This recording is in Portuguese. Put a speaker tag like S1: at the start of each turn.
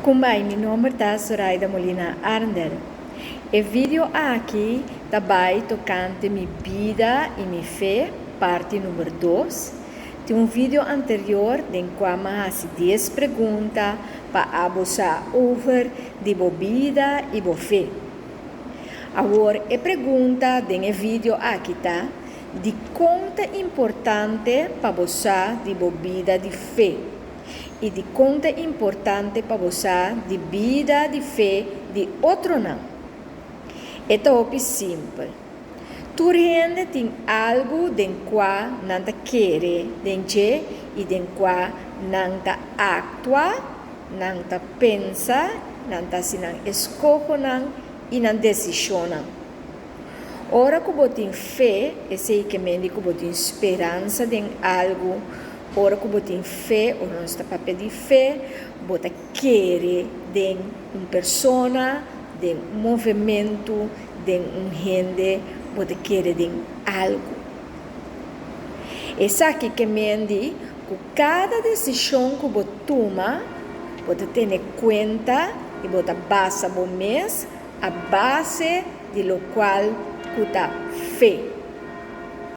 S1: Kumbai, meu nome é Zoraida Molina Arndel. E vídeo aqui também tocante minha vida e minha fé, parte número 2. Tem um vídeo anterior em que eu fiz 10 perguntas para abusar over de vida e fé. Agora, a pergunta do vídeo aqui está de quanto é importante para abusar de vida de fé. E de quanto é importante para você de vida de fé de outro não. É tão simples. Tu rende tem algo de qual não te quer, e de qual não te atua, não te pensa, não te se não escolhe e não decisiona. Ora que você tem fé, é sei que você tem esperança de algo. Ora que você tem fé, ou não está papel de fé, você quer de uma pessoa, de um movimento, de um gente, você quer de algo. Essa aqui que me diz que cada decisão que você toma, você tem em conta e você basa o mês a base de lo qual você fé.